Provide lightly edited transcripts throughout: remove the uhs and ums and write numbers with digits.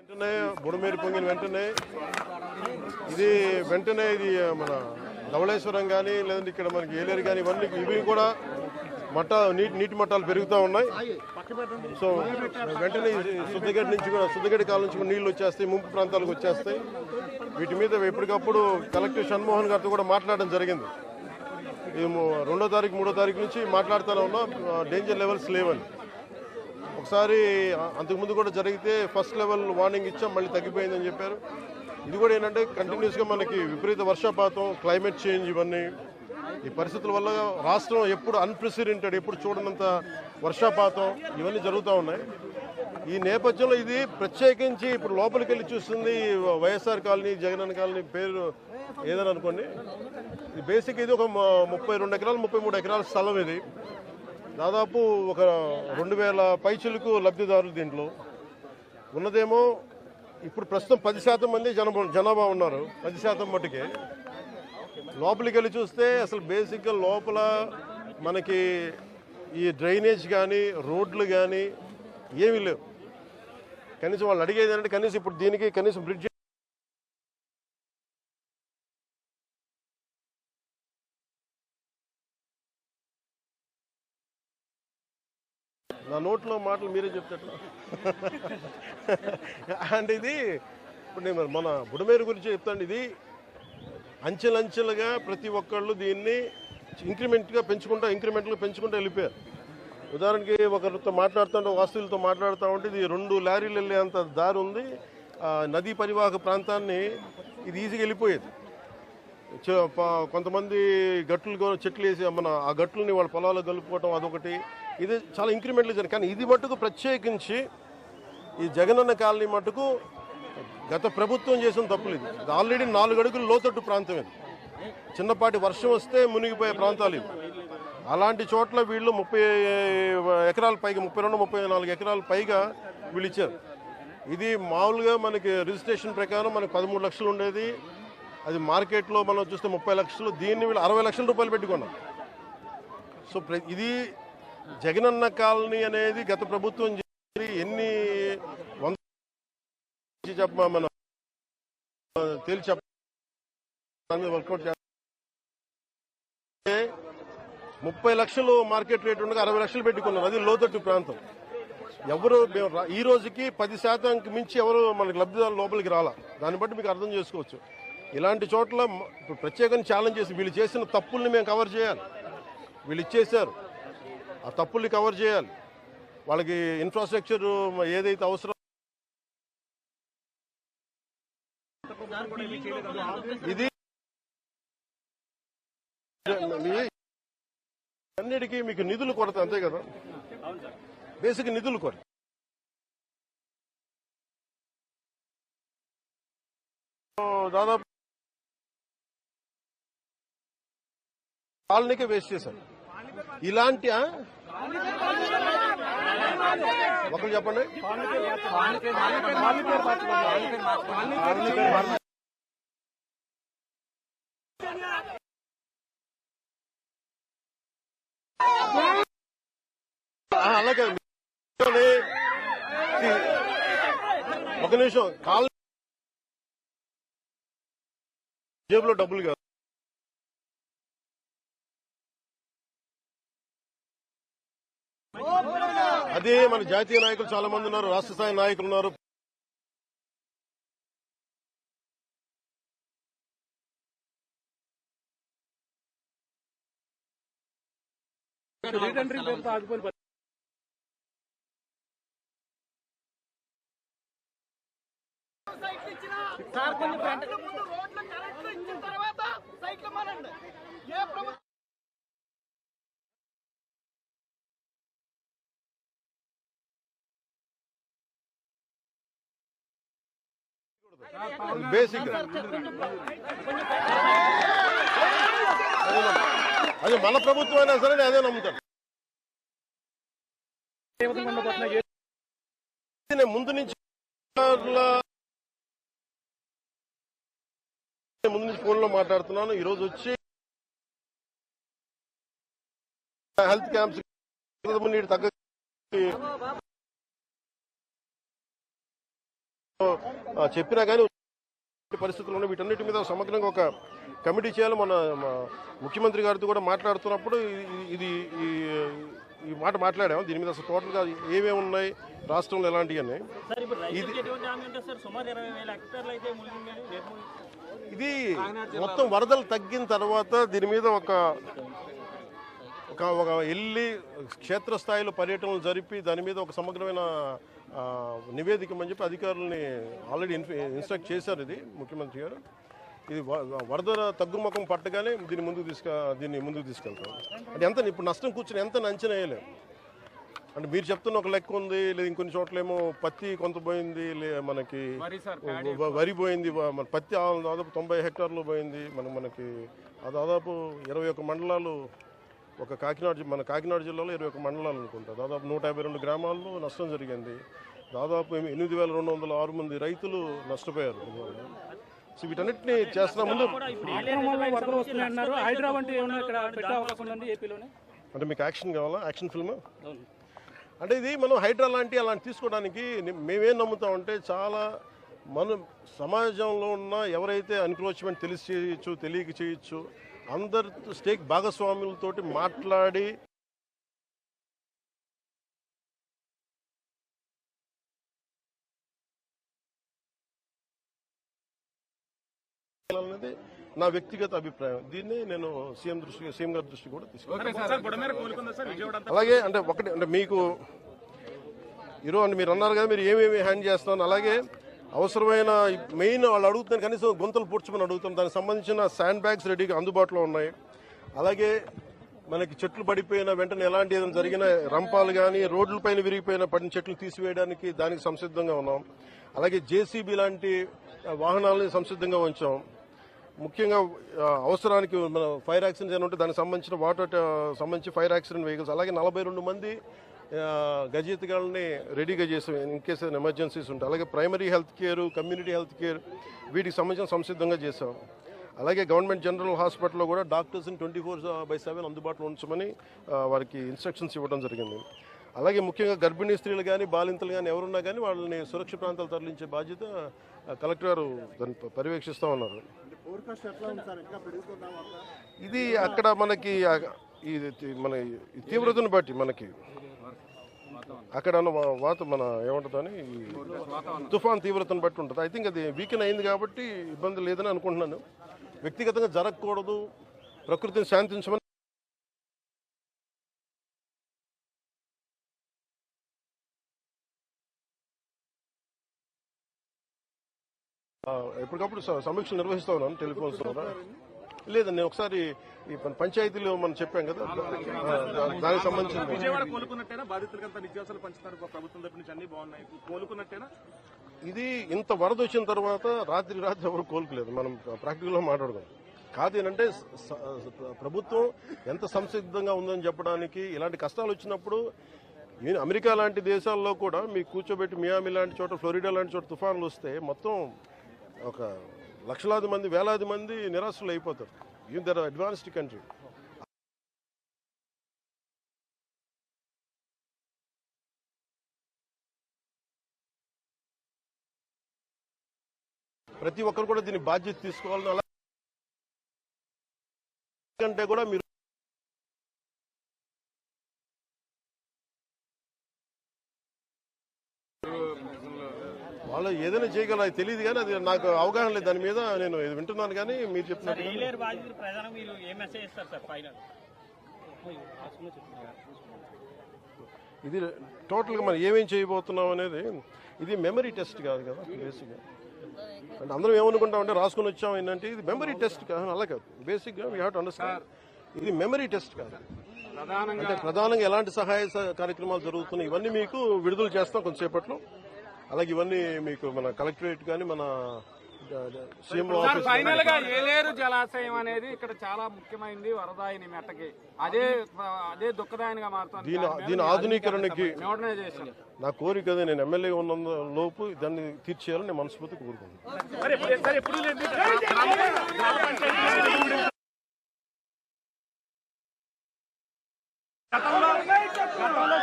వెంటనే బుడమేరు పొంగిన వెంటనే ఇది మన ధవళేశ్వరం కానీ లేదంటే ఇక్కడ మనకి ఏలేరు కానీ ఇవి కూడా నీటి మట్టాలు పెరుగుతూ ఉన్నాయి. సో వెంటనే శుద్ధగడ్డ నుంచి కూడా శుద్ధగడ్డ కాలం నుంచి కూడా నీళ్లు వచ్చేస్తాయి, ముంపు ప్రాంతాలకు వచ్చేస్తాయి. వీటి మీద ఎప్పటికప్పుడు కలెక్టర్ షణ్మోహన్ గారితో కూడా మాట్లాడడం జరిగింది. ఈ 2వ తారీఖు 3వ తారీఖు నుంచి మాట్లాడుతూనే ఉన్నాం, డేంజర్ లెవెల్స్ లేవని. ఒకసారి అంతకుముందు కూడా జరిగితే ఫస్ట్ లెవెల్ వార్నింగ్ ఇచ్చాం, మళ్ళీ తగ్గిపోయిందని చెప్పారు. ఇది కూడా ఏంటంటే కంటిన్యూస్గా మనకి విపరీత వర్షపాతం, క్లైమేట్ చేంజ్, ఇవన్నీ ఈ పరిస్థితుల వల్ల రాష్ట్రం ఎప్పుడు అన్ప్రెసిడెంటెడ్, ఎప్పుడు చూడనంత వర్షపాతం ఇవన్నీ జరుగుతూ ఉన్నాయి. ఈ నేపథ్యంలో ఇది ప్రత్యేకించి ఇప్పుడు లోపలికి వెళ్ళి చూస్తుంది వైఎస్ఆర్ కాలనీ, జగనన్న కాలనీ పేరు ఏదని అనుకోండి. ఇది బేసిక్ ఇది ఒక 32 ఎకరాలు 33 ఎకరాల స్థలం. ఇది దాదాపు ఒక 2000 పైచులకు లబ్ధిదారులు. దీంట్లో ఉన్నదేమో ఇప్పుడు ప్రస్తుతం 10% మంది జనాభా ఉన్నారు. 10% మట్టుకే. లోపలికి వెళ్ళి చూస్తే అసలు బేసిక్గా లోపల మనకి ఈ డ్రైనేజ్ కానీ రోడ్లు కానీ ఏమీ లేవు. కనీసం వాళ్ళు అడిగేది అంటే కనీసం ఇప్పుడు దీనికి కనీసం బ్రిడ్జ్ నా నోట్లో మాటలు మీరే చెప్తారు. అంటే ఇది ఇప్పుడు నేను మన బుడమేరు గురించి చెప్తాను. ఇది అంచెలంచెలుగా ప్రతి ఒక్కళ్ళు దీన్ని ఇంక్రిమెంట్గా పెంచుకుంటూ వెళ్ళిపోయారు. ఉదాహరణకి ఒకరితో మాట్లాడుతుంటే, వాస్తువులతో మాట్లాడుతూ ఉంటే ఇది 2 లారీలు వెళ్ళేంత దారి ఉంది. నదీ పరివాహక ప్రాంతాన్ని ఇది ఈజీగా వెళ్ళిపోయేది. కొంతమంది చెట్లు వేసి ఆ గట్లని వాళ్ళ పొలాల్లో కలుపుకోవటం అదొకటి. ఇది చాలా ఇంక్రిమెంట్లు జరిగింది. కానీ ఇది మట్టుకు ప్రత్యేకించి ఈ జగనన్న కాలనీ మట్టుకు గత ప్రభుత్వం చేసిన తప్పులు. ఇది ఆల్రెడీ 4 అడుగులు లోతట్టు ప్రాంతం. ఇది చిన్నపాటి వర్షం వస్తే మునిగిపోయే ప్రాంతాలు ఇవి. అలాంటి చోట్ల వీళ్ళు 30 ఎకరాల పైగా 32-34 ఎకరాల పైగా వీళ్ళు ఇచ్చారు. ఇది మామూలుగా మనకి రిజిస్ట్రేషన్ ప్రకారం మనకి 13 లక్షలు ఉండేది. అది మార్కెట్లో మనం చూస్తే 30 లక్షలు. దీన్ని వీళ్ళు 60 లక్షల రూపాయలు పెట్టుకున్నాం. సో ఇది జగనన్న కాలనీ అనేది గత ప్రభుత్వం ఎన్ని మనం తేల్చి వర్కౌట్ చేస్తే 30 లక్షలు మార్కెట్ రేట్ ఉండగా 60 లక్షలు పెట్టుకున్నారు. అది లోతట్టు ప్రాంతం. ఎవరు ఈ రోజుకి 10% మించి ఎవరు మనకి లబ్ధిదారులు లోపలికి రాలా. దాన్ని బట్టి మీకు అర్థం చేసుకోవచ్చు. ఇలాంటి చోట్ల ఇప్పుడు ప్రత్యేకంగా ఛాలెంజ్ చేసి వీళ్ళు చేసిన తప్పుల్ని మేము కవర్ చేయాలి. వీళ్ళు ఇచ్చేశారు, ఆ తప్పుల్ని కవర్ చేయాలి. వాళ్ళకి ఇన్ఫ్రాస్ట్రక్చర్ ఏదైతే అవసరం ఇది అన్నిటికీ మీకు నిధులు కొరత, అంతే కదా. బేసిక్ నిధులు కొరత. దాదాపు కాలనీకే వేస్ట్ చేశారు. ఇలాంటి ఒకరు చెప్పండి. అలాగే ఒక నిమిషం. కాలనీ జేబులో డబ్బులు కాదు. అదే మన జాతీయ నాయకులు చాలా మంది ఉన్నారు, రాష్ట్ర స్థాయి నాయకులు ఉన్నారు. బేసిక్ అది మన ప్రభుత్వం అయినా సరే అదే నమ్ముతాను. ముందు నుంచి ఫోన్లో మాట్లాడుతున్నాను. ఈరోజు వచ్చి హెల్త్ క్యాంప్స్ నీటి తగ్గ చెప్పినా కానీ పరిస్థితులు ఉన్నాయి. వీటన్నిటి మీద సమగ్రంగా ఒక కమిటీ చేయాలి. మన ముఖ్యమంత్రి గారితో కూడా మాట్లాడుతున్నప్పుడు ఇది ఈ మాట మాట్లాడాము. దీని మీద అసలు టోటల్గా ఏమేమి ఉన్నాయి రాష్ట్రంలో ఎలాంటివి ఇది మొత్తం వరదలు తగ్గిన తర్వాత దీని మీద ఒక వెళ్ళి క్షేత్రస్థాయిలో పర్యటనలు జరిపి దాని మీద ఒక సమగ్రమైన నివేదికమని చెప్పి అధికారులని ఆల్రెడీ ఇన్స్ట్రక్ట్ చేశారు. ఇది ముఖ్యమంత్రి గారు ఇది వరద తగ్గుముఖం పట్టగానే దీన్ని ముందుకు తీసుకెళ్తాం. అంటే ఎంత ఇప్పుడు నష్టం కూర్చొని ఎంత అంచనా వేయలేము. అంటే మీరు చెప్తున్న ఒక లెక్క ఉంది, లేదు ఇంకొన్ని చోట్లేమో పత్తి కొంత పోయింది, మనకి వరి పోయింది, మన పత్తి దాదాపు 90 హెక్టార్లు పోయింది. మనకి దాదాపు 21 మండలాలు, ఒక కాకినాడ జిల్లాలో 21 మండలాలు అనుకుంటా, దాదాపు 152 గ్రామాల్లో నష్టం జరిగింది. దాదాపు 8,206 మంది రైతులు నష్టపోయారు. సో వీటన్నిటిని చేస్తున్న ముందు అంటే మీకు యాక్షన్ కావాలా? యాక్షన్ ఫిల్మ్ అంటే ఇది మనం హైడ్రా అలాంటి తీసుకోవడానికి మేమేం నమ్ముతామంటే చాలా మనం సమాజంలో ఉన్న ఎవరైతే ఎన్క్రోచ్మెంట్ తెలిసి చేయొచ్చు, తెలియక చేయొచ్చు, అందరి స్టేక్ భాగస్వాములతోటి మాట్లాడి అనేది నా వ్యక్తిగత అభిప్రాయం. దీన్ని నేను సీఎం గారి దృష్టి కూడా తీసుకున్నాను. అలాగే అంటే ఒకటి అంటే మీకు ఈరోజు మీరు అన్నారు కదా, మీరు ఏమేమి హ్యాండ్ చేస్తున్నారు. అలాగే అవసరమైన మెయిన్ వాళ్ళు అడుగుతున్నారు, కనీసం గుంతలు పూడ్చమని అడుగుతాం. దానికి సంబంధించిన శాండ్ బ్యాగ్స్ రెడీగా అందుబాటులో ఉన్నాయి. అలాగే మనకి చెట్లు పడిపోయిన వెంటనే ఎలాంటి ఏదైనా జరిగిన రంపాలు కానీ రోడ్ల పైన విరిగిపోయిన పడిన చెట్లు తీసివేయడానికి దానికి సంసిద్ధంగా ఉన్నాం. అలాగే జేసీబీ లాంటి వాహనాలని సంసిద్ధంగా ఉంచాం. ముఖ్యంగా అవసరానికి మన ఫైర్ యాక్సిడెంట్స్ ఏమంటే దానికి సంబంధించిన సంబంధించి ఫైర్ యాక్సిడెంట్ వెహికల్స్, అలాగే 42 మంది గజయితగాళ్ళని రెడీగా చేసాం ఇన్ కేస్ ఎమర్జెన్సీస్ ఉంటాయి. అలాగే primary health care, community health care వీటికి సంబంధించిన సంసిద్ధంగా చేసాం. అలాగే గవర్నమెంట్ జనరల్ హాస్పిటల్లో కూడా డాక్టర్స్ని 24/7 అందుబాటులో ఉంచమని వారికి ఇన్స్ట్రక్షన్స్ ఇవ్వడం జరిగింది. అలాగే ముఖ్యంగా గర్భిణీ స్త్రీలు కానీ బాలింతలు కానీ ఎవరున్నా కానీ వాళ్ళని సురక్షిత ప్రాంతాలు తరలించే బాధ్యత కలెక్టర్ గారు దాన్ని పర్యవేక్షిస్తూ ఉన్నారు. ఇది అక్కడ మనకి మన తీవ్రతను బట్టి మనకి అక్కడ మన ఏమంటుందని తుఫాన్ తీవ్రతను బట్టి ఉంటుంది. ఐ థింక్ అది వీకెన్ అయింది కాబట్టి ఇబ్బంది లేదని అనుకుంటున్నాను. వ్యక్తిగతంగా జరగకూడదు, ప్రకృతిని శాంతించమని ఎప్పటికప్పుడు సమీక్షలు నిర్వహిస్తూ ఉన్నాను టెలిఫోన్స్ ద్వారా. లేదండి, నేను ఒకసారి ఈ పంచాయతీలో మనం చెప్పాం కదా, దానికి సంబంధించిన ఇది ఇంత వరద వచ్చిన తర్వాత రాత్రి ఎవరు కోలుకోలేదు. మనం ప్రాక్టికల్గా మాట్లాడదాం. కాదు ఏంటంటే ప్రభుత్వం ఎంత సంసిద్ధంగా ఉందని చెప్పడానికి. ఇలాంటి కష్టాలు వచ్చినప్పుడు అమెరికా లాంటి దేశాల్లో కూడా మీకు కూర్చోబెట్టి మియామి లాంటి చోట, ఫ్లోరిడా లాంటి చోట తుఫాన్లు వస్తే మొత్తం ఒక లక్షలాది మంది, వేలాది మంది నిరాశలు అయిపోతారు. Their advanced country. ప్రతి ఒక్కరు కూడా దీని బాధ్యత తీసుకోవాలని, అలాగే కూడా మీరు వాళ్ళు ఏదైనా చేయగల తెలియదు కానీ అది నాకు అవగాహన లేదు దాని మీద. నేను వింటున్నాను కానీ మీరు చెప్తున్నారు. ఇది టోటల్గా మనం ఏమేం చేయబోతున్నాం అనేది ఇది మెమరీ టెస్ట్ కాదు కదా బేసిక్గా. అంటే అందరం ఏమనుకుంటామంటే రాసుకుని వచ్చాం ఏంటంటే ఇది మెమరీ టెస్ట్ కాదు, అలా కాదు. బేసిక్గా వీ హ్యావ్ టు అండర్స్టాండ్ ఇది మెమరీ టెస్ట్ కాదు. అంటే ప్రధానంగా ఎలాంటి సహాయ కార్యక్రమాలు జరుగుతున్నాయి ఇవన్నీ మీకు విడుదల చేస్తాం కొంతసేపట్లో. అలాగే ఇవన్నీ మీకు మన కలెక్టరేట్ కానీ మన సీఎం ఆఫీస్. ఫైనల్ గా ఏలేరు జలాశయం అనేది ఇక్కడ చాలా ముఖ్యమైనది వరదాయిని మెట్టకి. అదే దుఃఖదాయనిగా మారుతుంది. దీని ఆధునీకరణకి నా కోరిక అదే. నేను ఎమ్మెల్యే ఉన్న లోపు దాన్ని తీర్చేయాలని నేను మనస్ఫూర్తి కోరుకుంటున్నాను. గతంలో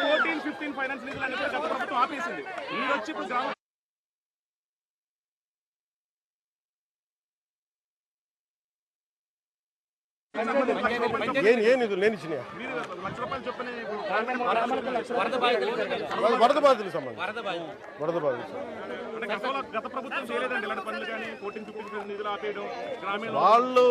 14-15 ఫైనాన్స్ నిధులు అనేది ప్రభుత్వం ఆపేసింది. మీరు వచ్చి ఇప్పుడు ఏ నిధులు నేను ఇచ్చినాయా? వరద బాధితులకు సంబంధించి వరద బాధితులు వాళ్ళు